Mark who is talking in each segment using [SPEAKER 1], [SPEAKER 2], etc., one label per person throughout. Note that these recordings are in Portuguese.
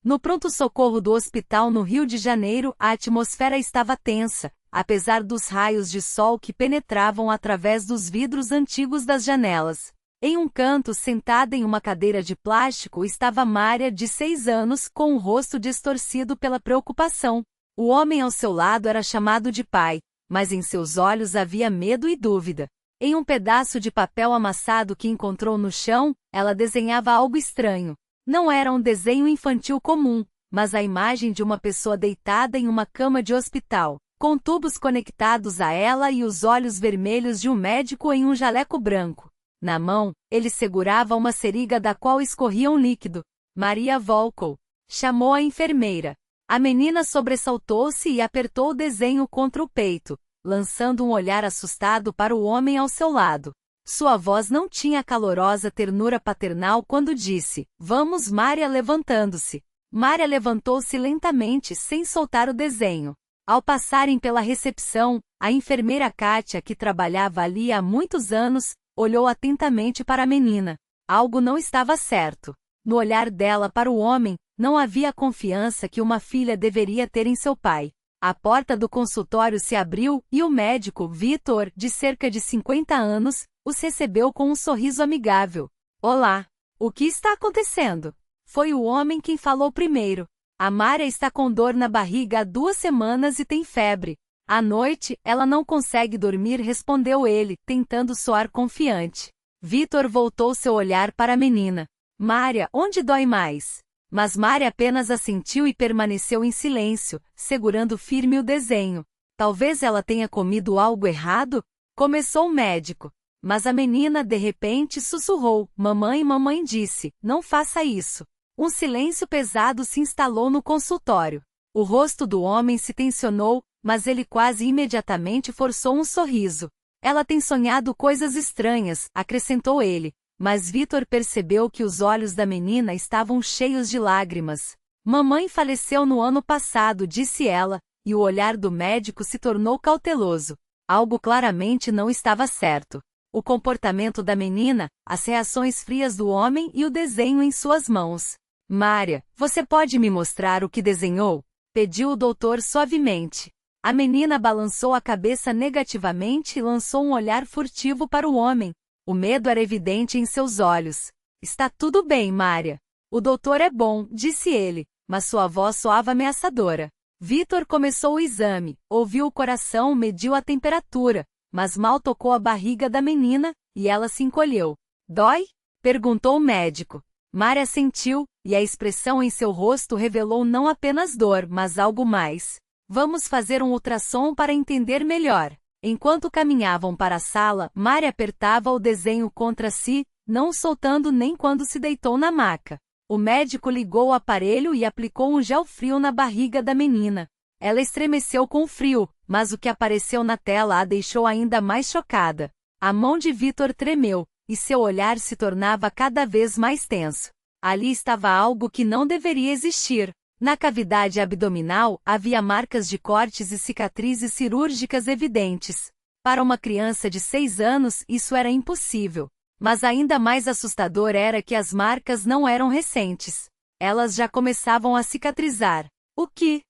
[SPEAKER 1] No pronto-socorro do hospital no Rio de Janeiro, a atmosfera estava tensa, apesar dos raios de sol que penetravam através dos vidros antigos das janelas. Em um canto, sentada em uma cadeira de plástico, estava Mária, de 6 anos, com o rosto distorcido pela preocupação. O homem ao seu lado era chamado de pai, mas em seus olhos havia medo e dúvida. Em um pedaço de papel amassado que encontrou no chão, ela desenhava algo estranho. Não era um desenho infantil comum, mas a imagem de uma pessoa deitada em uma cama de hospital, com tubos conectados a ela e os olhos vermelhos de um médico em um jaleco branco. Na mão, ele segurava uma seringa da qual escorria um líquido. Maria Volkow chamou a enfermeira. A menina sobressaltou-se e apertou o desenho contra o peito, lançando um olhar assustado para o homem ao seu lado. Sua voz não tinha a calorosa ternura paternal quando disse: "Vamos, Mária", levantando-se. Mária levantou-se lentamente, sem soltar o desenho. Ao passarem pela recepção, a enfermeira Kátia, que trabalhava ali há muitos anos, olhou atentamente para a menina. Algo não estava certo. No olhar dela para o homem, não havia a confiança que uma filha deveria ter em seu pai. A porta do consultório se abriu e o médico, Vitor, de cerca de 50 anos, os recebeu com um sorriso amigável. "Olá. O que está acontecendo?" Foi o homem quem falou primeiro. "A Mária está com dor na barriga há 2 semanas e tem febre. À noite, ela não consegue dormir", respondeu ele, tentando soar confiante. Vitor voltou seu olhar para a menina. "Mária, onde dói mais?" Mas Mária apenas assentiu e permaneceu em silêncio, segurando firme o desenho. "Talvez ela tenha comido algo errado?" começou o médico. Mas a menina de repente sussurrou: "Mamãe, mamãe disse, não faça isso." Um silêncio pesado se instalou no consultório. O rosto do homem se tensionou, mas ele quase imediatamente forçou um sorriso. "Ela tem sonhado coisas estranhas", acrescentou ele. Mas Vitor percebeu que os olhos da menina estavam cheios de lágrimas. "Mamãe faleceu no ano passado", disse ela, e o olhar do médico se tornou cauteloso. Algo claramente não estava certo. O comportamento da menina, as reações frias do homem e o desenho em suas mãos. "Mária, você pode me mostrar o que desenhou?" pediu o doutor suavemente. A menina balançou a cabeça negativamente e lançou um olhar furtivo para o homem. O medo era evidente em seus olhos. "Está tudo bem, Mária. O doutor é bom", disse ele, mas sua voz soava ameaçadora. Vitor começou o exame, ouviu o coração, mediu a temperatura, mas mal tocou a barriga da menina, e ela se encolheu. "Dói?" perguntou o médico. Mária sentiu, e a expressão em seu rosto revelou não apenas dor, mas algo mais. "Vamos fazer um ultrassom para entender melhor." Enquanto caminhavam para a sala, Mária apertava o desenho contra si, não soltando nem quando se deitou na maca. O médico ligou o aparelho e aplicou um gel frio na barriga da menina. Ela estremeceu com o frio, mas o que apareceu na tela a deixou ainda mais chocada. A mão de Vitor tremeu, e seu olhar se tornava cada vez mais tenso. Ali estava algo que não deveria existir. Na cavidade abdominal, havia marcas de cortes e cicatrizes cirúrgicas evidentes. Para uma criança de 6 anos, isso era impossível. Mas ainda mais assustador era que as marcas não eram recentes. Elas já começavam a cicatrizar. O que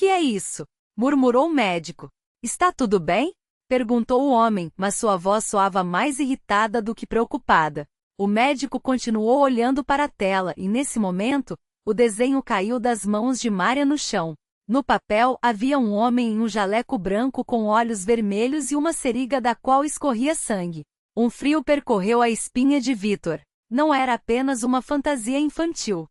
[SPEAKER 1] é isso?" murmurou o médico. "Está tudo bem?" perguntou o homem, mas sua voz soava mais irritada do que preocupada. O médico continuou olhando para a tela e, nesse momento, o desenho caiu das mãos de Mária no chão. No papel havia um homem em um jaleco branco com olhos vermelhos e uma seringa da qual escorria sangue. Um frio percorreu a espinha de Vitor. Não era apenas uma fantasia infantil.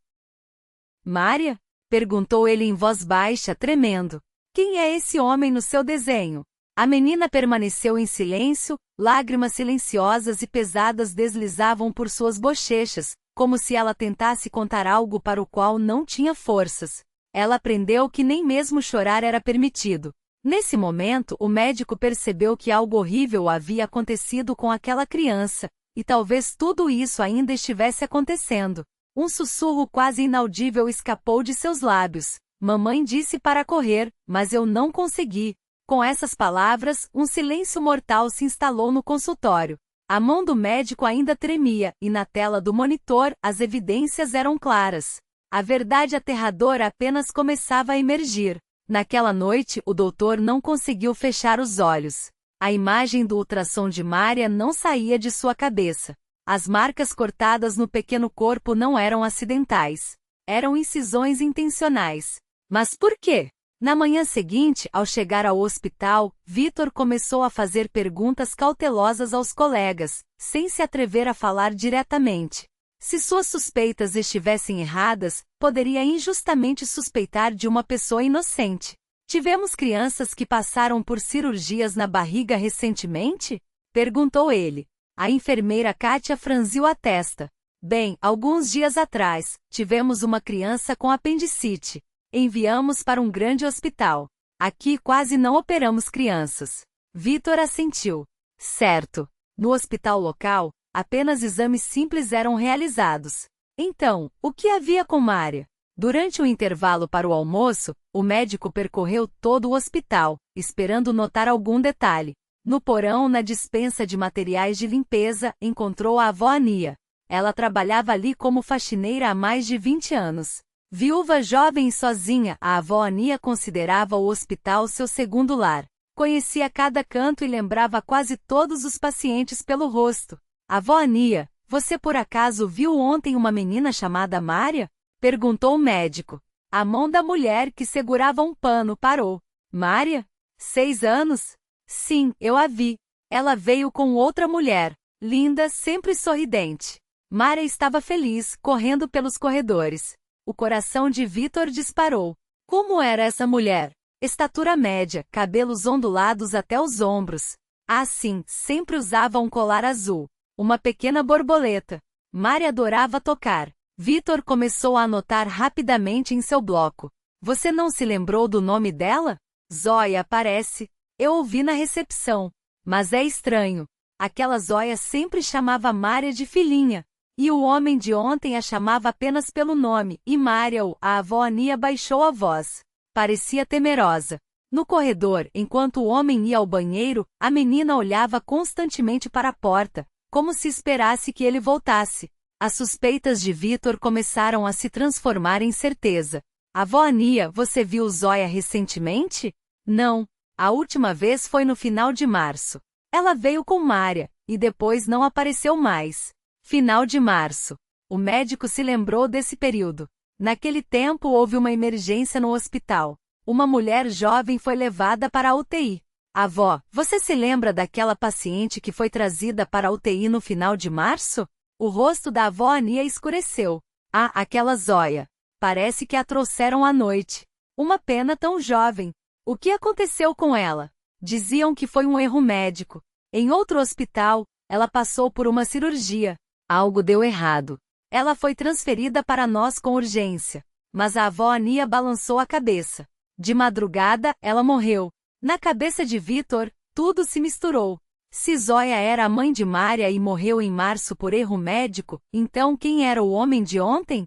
[SPEAKER 1] "Mária?" perguntou ele em voz baixa, tremendo. "Quem é esse homem no seu desenho?" A menina permaneceu em silêncio, lágrimas silenciosas e pesadas deslizavam por suas bochechas, como se ela tentasse contar algo para o qual não tinha forças. Ela aprendeu que nem mesmo chorar era permitido. Nesse momento, o médico percebeu que algo horrível havia acontecido com aquela criança, e talvez tudo isso ainda estivesse acontecendo. Um sussurro quase inaudível escapou de seus lábios. "Mamãe disse para correr, mas eu não consegui." Com essas palavras, um silêncio mortal se instalou no consultório. A mão do médico ainda tremia, e na tela do monitor, as evidências eram claras. A verdade aterradora apenas começava a emergir. Naquela noite, o doutor não conseguiu fechar os olhos. A imagem do ultrassom de Mária não saía de sua cabeça. As marcas cortadas no pequeno corpo não eram acidentais. Eram incisões intencionais. Mas por quê? Na manhã seguinte, ao chegar ao hospital, Vitor começou a fazer perguntas cautelosas aos colegas, sem se atrever a falar diretamente. Se suas suspeitas estivessem erradas, poderia injustamente suspeitar de uma pessoa inocente. Tivemos crianças que passaram por cirurgias na barriga recentemente? Perguntou ele. A enfermeira Kátia franziu a testa. Bem, alguns dias atrás, tivemos uma criança com apendicite. Enviamos para um grande hospital. Aqui quase não operamos crianças. Vitor assentiu. Certo. No hospital local, apenas exames simples eram realizados. Então, o que havia com Mária? Durante o intervalo para o almoço, o médico percorreu todo o hospital, esperando notar algum detalhe. No porão, na despensa de materiais de limpeza, encontrou a avó Ania. Ela trabalhava ali como faxineira há mais de 20 anos. Viúva jovem e sozinha, a avó Ania considerava o hospital seu segundo lar. Conhecia cada canto e lembrava quase todos os pacientes pelo rosto. Avó Ania, você por acaso viu ontem uma menina chamada Mária? Perguntou o médico. A mão da mulher que segurava um pano parou. Mária? 6 anos? Sim, eu a vi. Ela veio com outra mulher. Linda, sempre sorridente. Mária estava feliz, correndo pelos corredores. O coração de Vitor disparou. Como era essa mulher? Estatura média, cabelos ondulados até os ombros. Ah, sim, sempre usava um colar azul. Uma pequena borboleta. Mária adorava tocar. Vitor começou a anotar rapidamente em seu bloco. Você não se lembrou do nome dela? Zóia, parece. Eu ouvi na recepção. Mas é estranho. Aquela Zóia sempre chamava Mária de filhinha. E o homem de ontem a chamava apenas pelo nome, e Mária, a avó Ania baixou a voz. Parecia temerosa. No corredor, enquanto o homem ia ao banheiro, a menina olhava constantemente para a porta, como se esperasse que ele voltasse. As suspeitas de Vitor começaram a se transformar em certeza. Avó Ania, você viu Zóia recentemente? Não. A última vez foi no final de março. Ela veio com Mária, e depois não apareceu mais. Final de março. O médico se lembrou desse período. Naquele tempo houve uma emergência no hospital. Uma mulher jovem foi levada para a UTI. Avó, você se lembra daquela paciente que foi trazida para a UTI no final de março? O rosto da avó Ania escureceu. Ah, aquela Zóia. Parece que a trouxeram à noite. Uma pena tão jovem. O que aconteceu com ela? Diziam que foi um erro médico. Em outro hospital, ela passou por uma cirurgia. Algo deu errado. Ela foi transferida para nós com urgência. Mas a avó Ania balançou a cabeça. De madrugada, ela morreu. Na cabeça de Vitor, tudo se misturou. Se Zóia era a mãe de Mária e morreu em março por erro médico, então quem era o homem de ontem?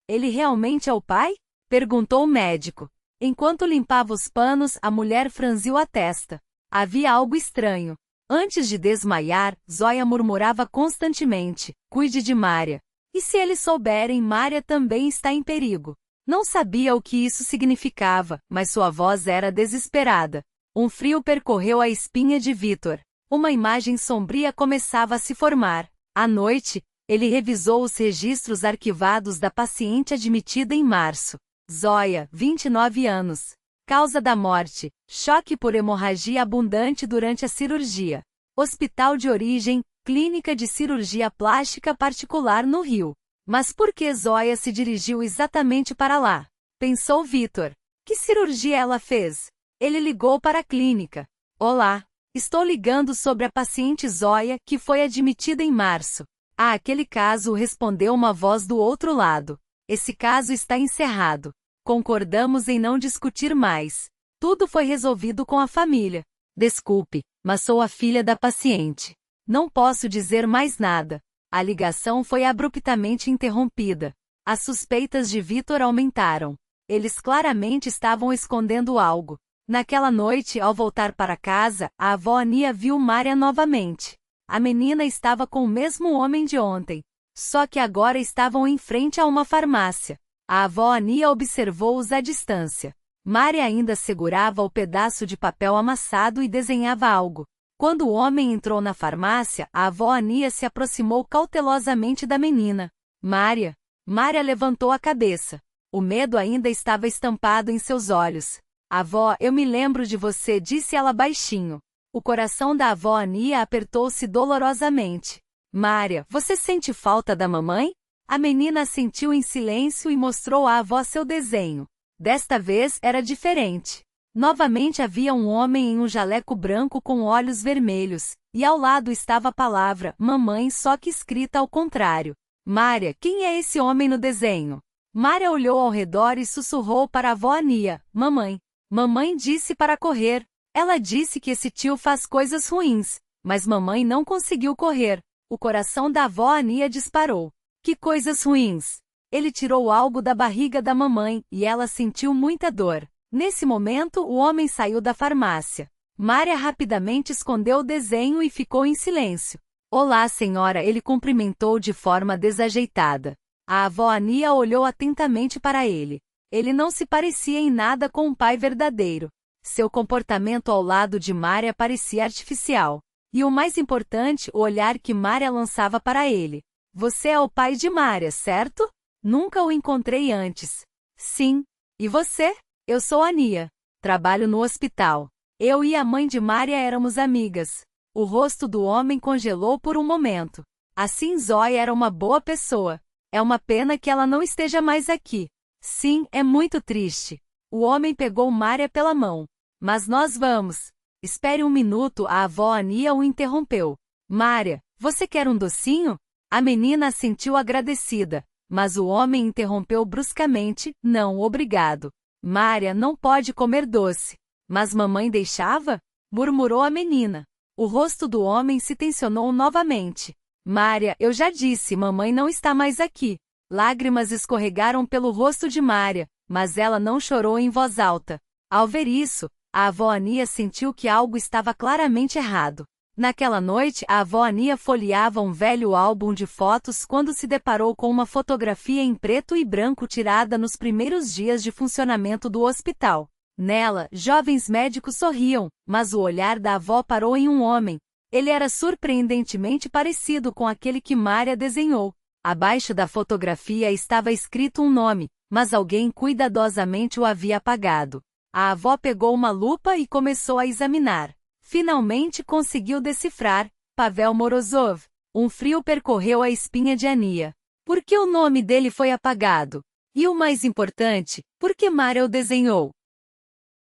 [SPEAKER 1] Ele realmente é o pai? Perguntou o médico. Enquanto limpava os panos, a mulher franziu a testa. Havia algo estranho. Antes de desmaiar, Zóia murmurava constantemente, cuide de Mária. E se eles souberem, Mária também está em perigo. Não sabia o que isso significava, mas sua voz era desesperada. Um frio percorreu a espinha de Vitor. Uma imagem sombria começava a se formar. À noite, ele revisou os registros arquivados da paciente admitida em março. Zóia, 29 anos. Causa da morte: choque por hemorragia abundante durante a cirurgia. Hospital de origem: Clínica de Cirurgia Plástica Particular no Rio. Mas por que Zóia se dirigiu exatamente para lá? Pensou Vitor. Que cirurgia ela fez? Ele ligou para a clínica. Olá, estou ligando sobre a paciente Zóia que foi admitida em março. Ah, aquele caso, respondeu uma voz do outro lado. Esse caso está encerrado. Concordamos em não discutir mais. Tudo foi resolvido com a família. Desculpe, mas sou a filha da paciente. Não posso dizer mais nada. A ligação foi abruptamente interrompida. As suspeitas de Vitor aumentaram. Eles claramente estavam escondendo algo. Naquela noite, ao voltar para casa, a avó Ania viu Mária novamente. A menina estava com o mesmo homem de ontem. Só que agora estavam em frente a uma farmácia. A avó Ania observou-os à distância. Mária ainda segurava o pedaço de papel amassado e desenhava algo. Quando o homem entrou na farmácia, a avó Ania se aproximou cautelosamente da menina. Mária. Mária levantou a cabeça. O medo ainda estava estampado em seus olhos. Avó, eu me lembro de você, disse ela baixinho. O coração da avó Ania apertou-se dolorosamente. Mária, você sente falta da mamãe? A menina assentiu em silêncio e mostrou à avó seu desenho. Desta vez era diferente. Novamente havia um homem em um jaleco branco com olhos vermelhos, e ao lado estava a palavra mamãe, só que escrita ao contrário. Mária, quem é esse homem no desenho? Mária olhou ao redor e sussurrou para a avó Ania, mamãe. Mamãe disse para correr. Ela disse que esse tio faz coisas ruins, mas mamãe não conseguiu correr. O coração da avó Ania disparou. Que coisas ruins! Ele tirou algo da barriga da mamãe, e ela sentiu muita dor. Nesse momento, o homem saiu da farmácia. Mária rapidamente escondeu o desenho e ficou em silêncio. Olá, senhora, ele cumprimentou de forma desajeitada. A avó Ania olhou atentamente para ele. Ele não se parecia em nada com um pai verdadeiro. Seu comportamento ao lado de Mária parecia artificial. E o mais importante, o olhar que Mária lançava para ele. Você é o pai de Mária, certo? Nunca o encontrei antes. Sim. E você? Eu sou Ania. Trabalho no hospital. Eu e a mãe de Mária éramos amigas. O rosto do homem congelou por um momento. Assim, Zóia era uma boa pessoa. É uma pena que ela não esteja mais aqui. Sim, é muito triste. O homem pegou Mária pela mão. Mas nós vamos. Espere um minuto, a avó Ania o interrompeu. Mária, você quer um docinho? A menina assentiu agradecida, mas o homem interrompeu bruscamente, não, obrigado. Mária não pode comer doce. Mas mamãe deixava? Murmurou a menina. O rosto do homem se tensionou novamente. Mária, eu já disse, mamãe não está mais aqui. Lágrimas escorregaram pelo rosto de Mária, mas ela não chorou em voz alta. Ao ver isso, a avó Ania sentiu que algo estava claramente errado. Naquela noite, a avó Ania folheava um velho álbum de fotos quando se deparou com uma fotografia em preto e branco tirada nos primeiros dias de funcionamento do hospital. Nela, jovens médicos sorriam, mas o olhar da avó parou em um homem. Ele era surpreendentemente parecido com aquele que Mária desenhou. Abaixo da fotografia estava escrito um nome, mas alguém cuidadosamente o havia apagado. A avó pegou uma lupa e começou a examinar. Finalmente conseguiu decifrar, Pavel Morozov. Um frio percorreu a espinha de Ania. Por que o nome dele foi apagado? E o mais importante, por que Mária o desenhou?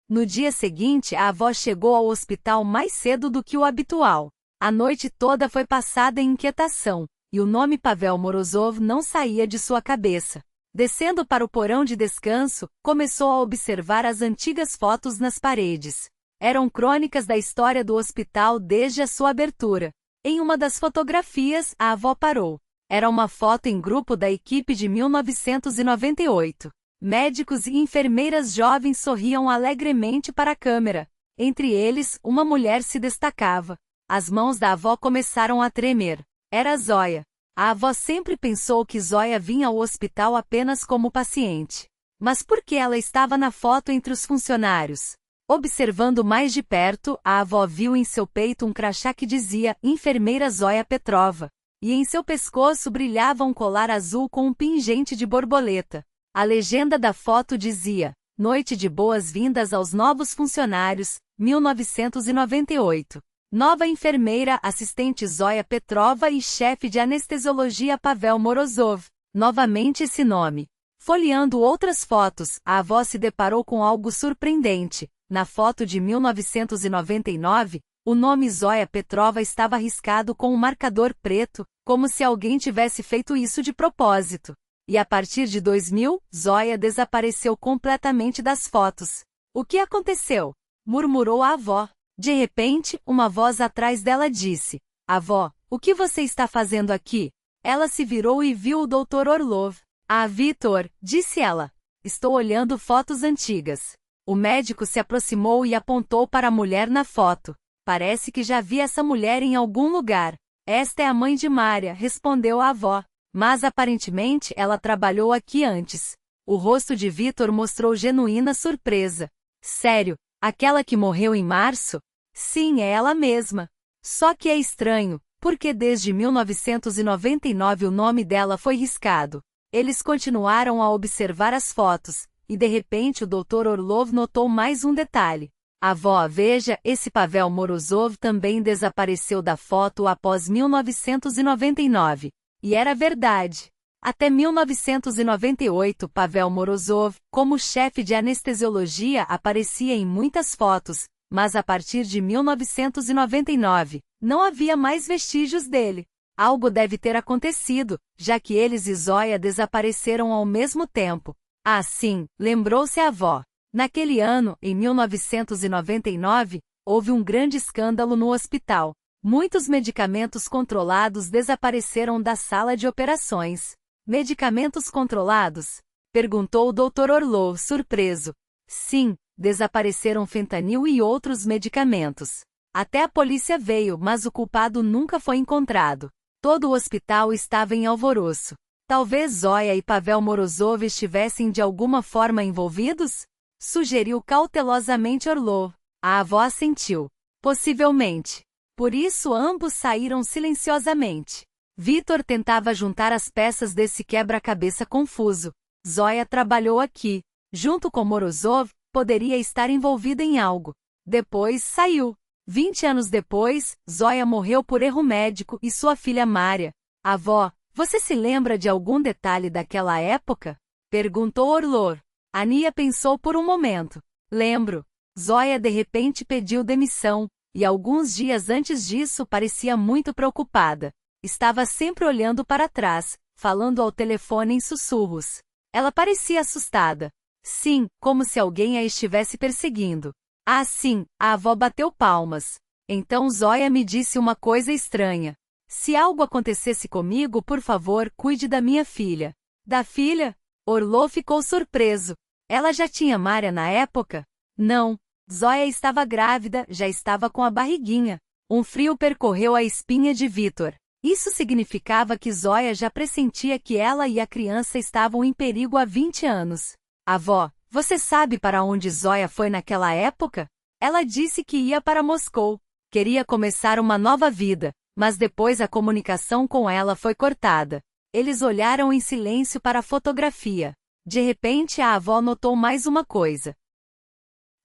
[SPEAKER 1] No dia seguinte, a avó chegou ao hospital mais cedo do que o habitual. A noite toda foi passada em inquietação, e o nome Pavel Morozov não saía de sua cabeça. Descendo para o porão de descanso, começou a observar as antigas fotos nas paredes. Eram crônicas da história do hospital desde a sua abertura. Em uma das fotografias, a avó parou. Era uma foto em grupo da equipe de 1998. Médicos e enfermeiras jovens sorriam alegremente para a câmera. Entre eles, uma mulher se destacava. As mãos da avó começaram a tremer. Era Zóia. A avó sempre pensou que Zóia vinha ao hospital apenas como paciente. Mas por que ela estava na foto entre os funcionários? Observando mais de perto, a avó viu em seu peito um crachá que dizia Enfermeira Zóia Petrova. E em seu pescoço brilhava um colar azul com um pingente de borboleta. A legenda da foto dizia, Noite de boas-vindas aos novos funcionários, 1998. Nova enfermeira, assistente Zóia Petrova e chefe de anestesiologia Pavel Morozov. Novamente esse nome. Folheando outras fotos, a avó se deparou com algo surpreendente. Na foto de 1999, o nome Zóia Petrova estava riscado com um marcador preto, como se alguém tivesse feito isso de propósito. E a partir de 2000, Zóia desapareceu completamente das fotos. O que aconteceu? Murmurou a avó. De repente, uma voz atrás dela disse, Avó, o que você está fazendo aqui? Ela se virou e viu o Dr. Orlov. Ah, Vitor, disse ela. Estou olhando fotos antigas. O médico se aproximou e apontou para a mulher na foto. Parece que já vi essa mulher em algum lugar. Esta é a mãe de Mária, respondeu a avó. Mas aparentemente ela trabalhou aqui antes. O rosto de Vitor mostrou genuína surpresa. Sério? Aquela que morreu em março? Sim, é ela mesma. Só que é estranho, porque desde 1999 o nome dela foi riscado. Eles continuaram a observar as fotos, e de repente o Dr. Orlov notou mais um detalhe. Avó, veja, esse Pavel Morozov também desapareceu da foto após 1999. E era verdade. Até 1998, Pavel Morozov, como chefe de anestesiologia, aparecia em muitas fotos, mas a partir de 1999, não havia mais vestígios dele. Algo deve ter acontecido, já que eles e Zóia desapareceram ao mesmo tempo. Ah, sim, lembrou-se a avó. Naquele ano, em 1999, houve um grande escândalo no hospital. Muitos medicamentos controlados desapareceram da sala de operações. Medicamentos controlados? Perguntou o Dr. Orlov, surpreso. Sim, desapareceram fentanil e outros medicamentos. Até a polícia veio, mas o culpado nunca foi encontrado. Todo o hospital estava em alvoroço. Talvez Zóia e Pavel Morozov estivessem de alguma forma envolvidos? Sugeriu cautelosamente Orlov. A avó assentiu. Possivelmente. Por isso ambos saíram silenciosamente. Vitor tentava juntar as peças desse quebra-cabeça confuso. Zóia trabalhou aqui. Junto com Morozov, poderia estar envolvida em algo. Depois saiu. 20 anos depois, Zóia morreu por erro médico e sua filha Mária. Avó, você se lembra de algum detalhe daquela época? Perguntou Orlov. Ania pensou por um momento. Lembro. Zóia de repente pediu demissão, e alguns dias antes disso parecia muito preocupada. Estava sempre olhando para trás, falando ao telefone em sussurros. Ela parecia assustada. Sim, como se alguém a estivesse perseguindo. Ah, sim, a avó bateu palmas. Então Zóia me disse uma coisa estranha. Se algo acontecesse comigo, por favor, cuide da minha filha. Da filha? Orlov ficou surpreso. Ela já tinha Mária na época? Não. Zóia estava grávida, já estava com a barriguinha. Um frio percorreu a espinha de Vitor. Isso significava que Zóia já pressentia que ela e a criança estavam em perigo há 20 anos. Avó, você sabe para onde Zóia foi naquela época? Ela disse que ia para Moscou. Queria começar uma nova vida, mas depois a comunicação com ela foi cortada. Eles olharam em silêncio para a fotografia. De repente a avó notou mais uma coisa.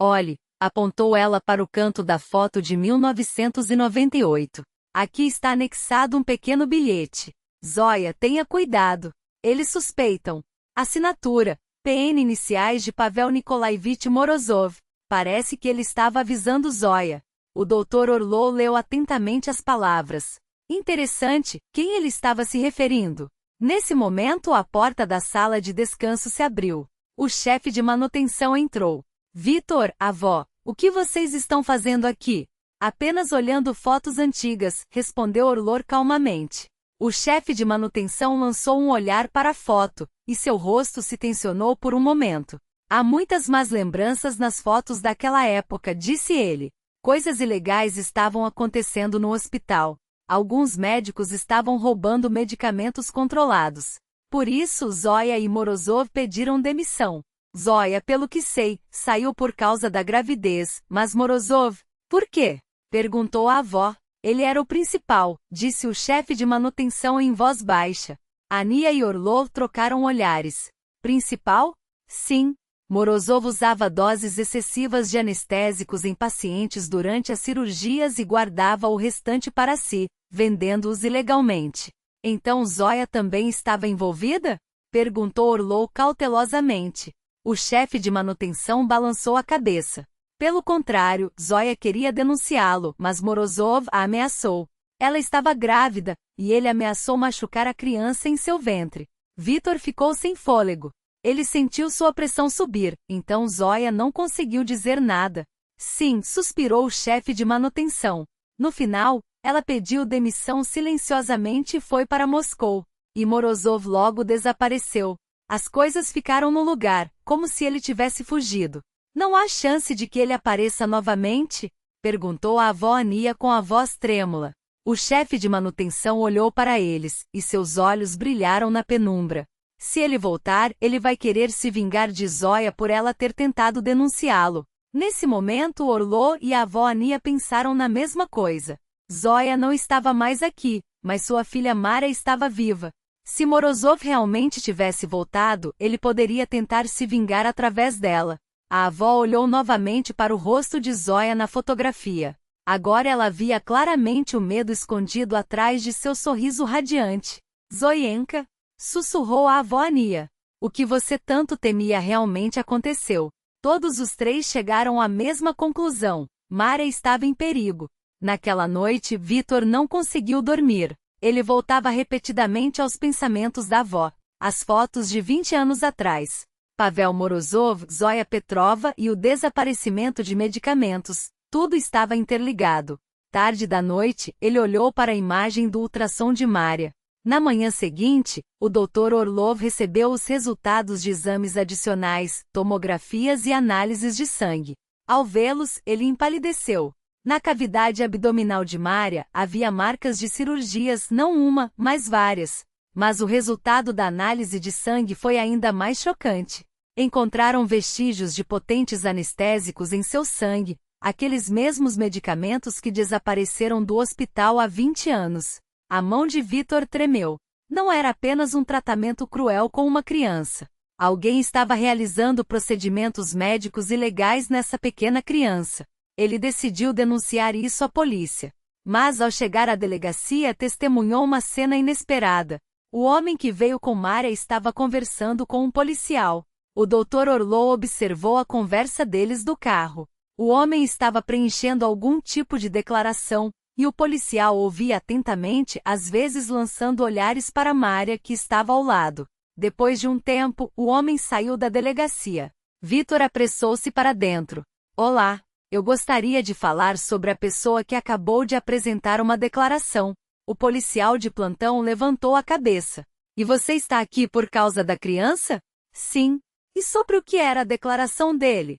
[SPEAKER 1] Olhe, apontou ela para o canto da foto de 1998. Aqui está anexado um pequeno bilhete. Zóia, tenha cuidado. Eles suspeitam. Assinatura. PN iniciais de Pavel Nikolaevich Morozov. Parece que ele estava avisando Zóia. O Dr. Orlov leu atentamente as palavras. Interessante, quem ele estava se referindo? Nesse momento a porta da sala de descanso se abriu. O chefe de manutenção entrou. Vitor, avó, o que vocês estão fazendo aqui? Apenas olhando fotos antigas, respondeu Orlov calmamente. O chefe de manutenção lançou um olhar para a foto, e seu rosto se tensionou por um momento. Há muitas más lembranças nas fotos daquela época, disse ele. Coisas ilegais estavam acontecendo no hospital. Alguns médicos estavam roubando medicamentos controlados. Por isso, Zóia e Morozov pediram demissão. Zóia, pelo que sei, saiu por causa da gravidez, mas Morozov, por quê? Perguntou a avó. Ele era o principal, disse o chefe de manutenção em voz baixa. Ania e Orlov trocaram olhares. Principal? Sim. Morozov usava doses excessivas de anestésicos em pacientes durante as cirurgias e guardava o restante para si, vendendo-os ilegalmente. Então Zóia também estava envolvida? Perguntou Orlov cautelosamente. O chefe de manutenção balançou a cabeça. Pelo contrário, Zóia queria denunciá-lo, mas Morozov a ameaçou. Ela estava grávida, e ele ameaçou machucar a criança em seu ventre. Vitor ficou sem fôlego. Ele sentiu sua pressão subir, então Zóia não conseguiu dizer nada. Sim, suspirou o chefe de manutenção. No final, ela pediu demissão silenciosamente e foi para Moscou. E Morozov logo desapareceu. As coisas ficaram no lugar, como se ele tivesse fugido. Não há chance de que ele apareça novamente? Perguntou a avó Ania com a voz trêmula. O chefe de manutenção olhou para eles, e seus olhos brilharam na penumbra. Se ele voltar, ele vai querer se vingar de Zoya por ela ter tentado denunciá-lo. Nesse momento, Orlov e a avó Ania pensaram na mesma coisa. Zoya não estava mais aqui, mas sua filha Mária estava viva. Se Morozov realmente tivesse voltado, ele poderia tentar se vingar através dela. A avó olhou novamente para o rosto de Zoya na fotografia. Agora ela via claramente o medo escondido atrás de seu sorriso radiante. Zoyenka, sussurrou a avó Ania. O que você tanto temia realmente aconteceu. Todos os três chegaram à mesma conclusão. Mária estava em perigo. Naquela noite, Vitor não conseguiu dormir. Ele voltava repetidamente aos pensamentos da avó. As fotos de 20 anos atrás. Pavel Morozov, Zoya Petrova e o desaparecimento de medicamentos. Tudo estava interligado. Tarde da noite, ele olhou para a imagem do ultrassom de Mária. Na manhã seguinte, o Dr. Orlov recebeu os resultados de exames adicionais, tomografias e análises de sangue. Ao vê-los, ele empalideceu. Na cavidade abdominal de Mária, havia marcas de cirurgias, não uma, mas várias. Mas o resultado da análise de sangue foi ainda mais chocante. Encontraram vestígios de potentes anestésicos em seu sangue, aqueles mesmos medicamentos que desapareceram do hospital há 20 anos. A mão de Vitor tremeu. Não era apenas um tratamento cruel com uma criança. Alguém estava realizando procedimentos médicos ilegais nessa pequena criança. Ele decidiu denunciar isso à polícia. Mas ao chegar à delegacia testemunhou uma cena inesperada. O homem que veio com Mária estava conversando com um policial. O Dr. Orlov observou a conversa deles do carro. O homem estava preenchendo algum tipo de declaração, e o policial ouvia atentamente, às vezes lançando olhares para Mária que estava ao lado. Depois de um tempo, o homem saiu da delegacia. Vitor apressou-se para dentro. Olá, eu gostaria de falar sobre a pessoa que acabou de apresentar uma declaração. O policial de plantão levantou a cabeça. E você está aqui por causa da criança? Sim. E sobre o que era a declaração dele?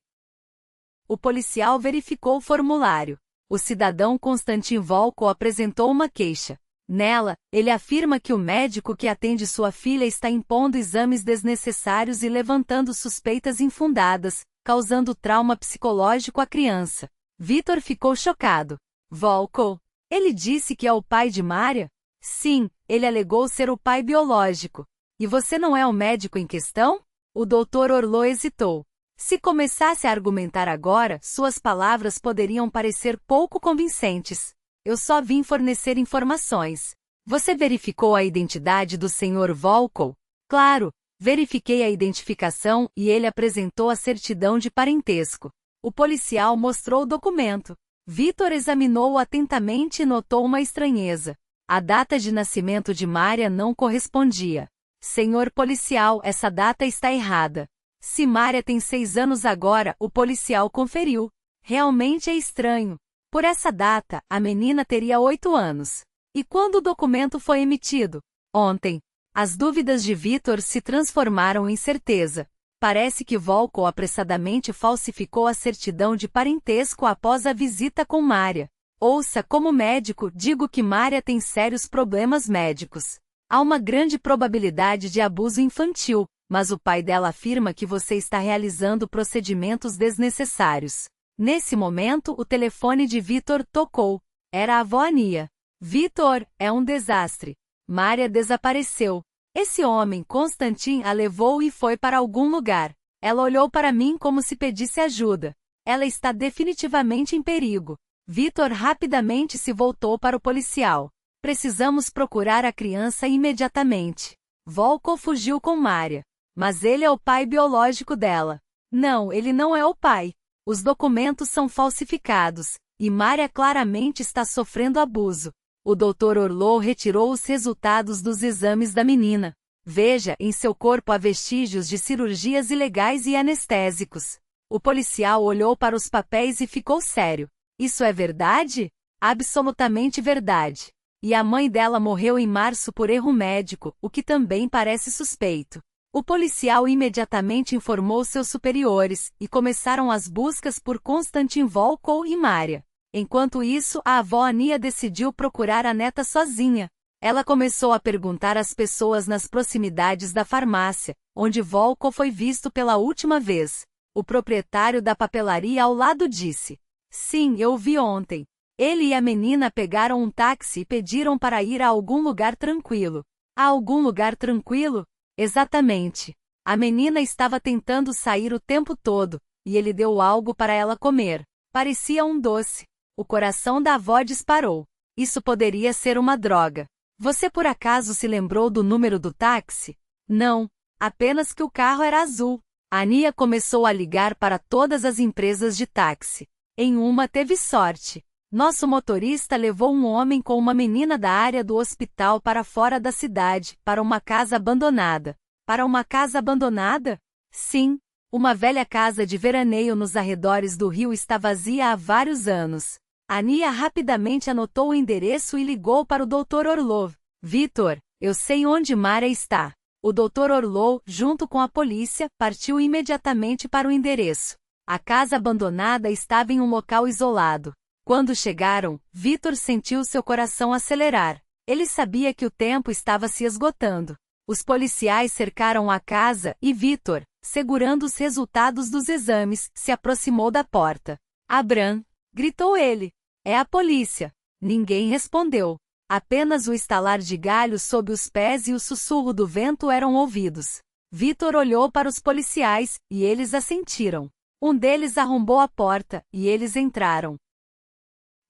[SPEAKER 1] O policial verificou o formulário. O cidadão Konstantin Volkov apresentou uma queixa. Nela, ele afirma que o médico que atende sua filha está impondo exames desnecessários e levantando suspeitas infundadas, causando trauma psicológico à criança. Vitor ficou chocado. Volkov. Ele disse que é o pai de Mária? Sim, ele alegou ser o pai biológico. E você não é o médico em questão? O Dr. Orlov hesitou. Se começasse a argumentar agora, suas palavras poderiam parecer pouco convincentes. Eu só vim fornecer informações. Você verificou a identidade do Sr. Volkov? Claro, verifiquei a identificação e ele apresentou a certidão de parentesco. O policial mostrou o documento. Vitor examinou-o atentamente e notou uma estranheza. A data de nascimento de Mária não correspondia. Senhor policial, essa data está errada. Se Mária tem 6 anos agora, o policial conferiu. Realmente é estranho. Por essa data, a menina teria 8 anos. E quando o documento foi emitido? Ontem. As dúvidas de Vitor se transformaram em certeza. Parece que Volkov apressadamente falsificou a certidão de parentesco após a visita com Mária. Ouça, como médico, digo que Mária tem sérios problemas médicos. Há uma grande probabilidade de abuso infantil, mas o pai dela afirma que você está realizando procedimentos desnecessários. Nesse momento, o telefone de Vitor tocou. Era a avó Ania. Vitor, é um desastre. Mária desapareceu. Esse homem, Konstantin, a levou e foi para algum lugar. Ela olhou para mim como se pedisse ajuda. Ela está definitivamente em perigo. Vitor rapidamente se voltou para o policial. Precisamos procurar a criança imediatamente. Volkov fugiu com Mária. Mas ele é o pai biológico dela. Não, ele não é o pai. Os documentos são falsificados, e Mária claramente está sofrendo abuso. O Dr. Orlov retirou os resultados dos exames da menina. Veja, em seu corpo há vestígios de cirurgias ilegais e anestésicos. O policial olhou para os papéis e ficou sério. Isso é verdade? Absolutamente verdade. E a mãe dela morreu em março por erro médico, o que também parece suspeito. O policial imediatamente informou seus superiores, e começaram as buscas por Konstantin Volkov e Mária. Enquanto isso, a avó Ania decidiu procurar a neta sozinha. Ela começou a perguntar às pessoas nas proximidades da farmácia, onde Volko foi visto pela última vez. O proprietário da papelaria ao lado disse: "Sim, eu o vi ontem. Ele e a menina pegaram um táxi e pediram para ir a algum lugar tranquilo." "A algum lugar tranquilo?" "Exatamente. A menina estava tentando sair o tempo todo, e ele deu algo para ela comer. Parecia um doce." O coração da avó disparou. Isso poderia ser uma droga. "Você por acaso se lembrou do número do táxi?" "Não. Apenas que o carro era azul." Ania começou a ligar para todas as empresas de táxi. Em uma teve sorte. "Nosso motorista levou um homem com uma menina da área do hospital para fora da cidade, para uma casa abandonada." "Para uma casa abandonada?" "Sim. Uma velha casa de veraneio nos arredores do rio está vazia há vários anos." Ania rapidamente anotou o endereço e ligou para o Dr. Orlov. "Vitor, eu sei onde Mária está." O Dr. Orlov, junto com a polícia, partiu imediatamente para o endereço. A casa abandonada estava em um local isolado. Quando chegaram, Vitor sentiu seu coração acelerar. Ele sabia que o tempo estava se esgotando. Os policiais cercaram a casa e Vitor, segurando os resultados dos exames, se aproximou da porta. "Abram!" gritou ele. "É a polícia." Ninguém respondeu. Apenas o estalar de galhos sob os pés e o sussurro do vento eram ouvidos. Vitor olhou para os policiais, e eles assentiram. Um deles arrombou a porta, e eles entraram.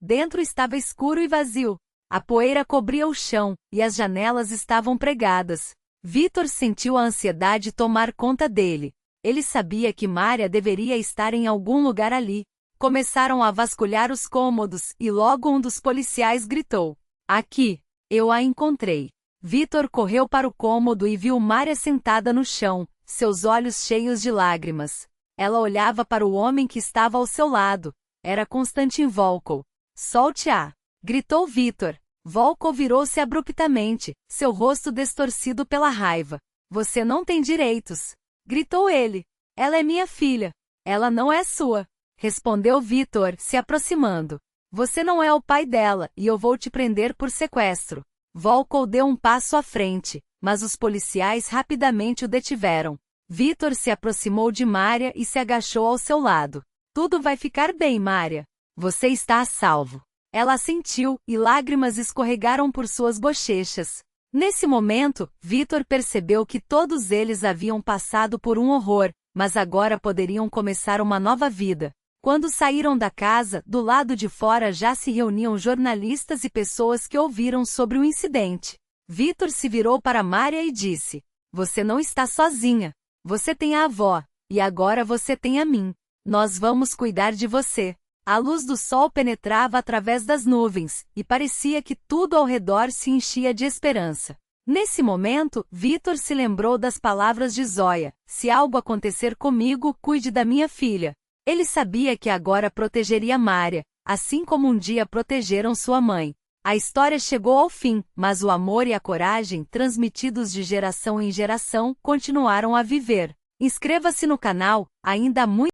[SPEAKER 1] Dentro estava escuro e vazio. A poeira cobria o chão, e as janelas estavam pregadas. Vitor sentiu a ansiedade tomar conta dele. Ele sabia que Mária deveria estar em algum lugar ali. Começaram a vasculhar os cômodos, e logo um dos policiais gritou: "Aqui! Eu a encontrei." Vitor correu para o cômodo e viu Mária sentada no chão, seus olhos cheios de lágrimas. Ela olhava para o homem que estava ao seu lado. Era Konstantin Volkov. "Solte-a!" gritou Vitor. Volkov virou-se abruptamente, seu rosto distorcido pela raiva. "Você não tem direitos!" gritou ele. "Ela é minha filha." "Ela não é sua!" respondeu Vitor, se aproximando. "Você não é o pai dela, e eu vou te prender por sequestro." Volkov deu um passo à frente, mas os policiais rapidamente o detiveram. Vitor se aproximou de Mária e se agachou ao seu lado. "Tudo vai ficar bem, Mária. Você está a salvo." Ela assentiu, e lágrimas escorregaram por suas bochechas. Nesse momento, Vitor percebeu que todos eles haviam passado por um horror, mas agora poderiam começar uma nova vida. Quando saíram da casa, do lado de fora já se reuniam jornalistas e pessoas que ouviram sobre o incidente. Vitor se virou para Mária e disse: "Você não está sozinha. Você tem a avó, e agora você tem a mim. Nós vamos cuidar de você." A luz do sol penetrava através das nuvens, e parecia que tudo ao redor se enchia de esperança. Nesse momento, Vitor se lembrou das palavras de Zoya: "Se algo acontecer comigo, cuide da minha filha." Ele sabia que agora protegeria Mária, assim como um dia protegeram sua mãe. A história chegou ao fim, mas o amor e a coragem, transmitidos de geração em geração, continuaram a viver. Inscreva-se no canal, ainda há muito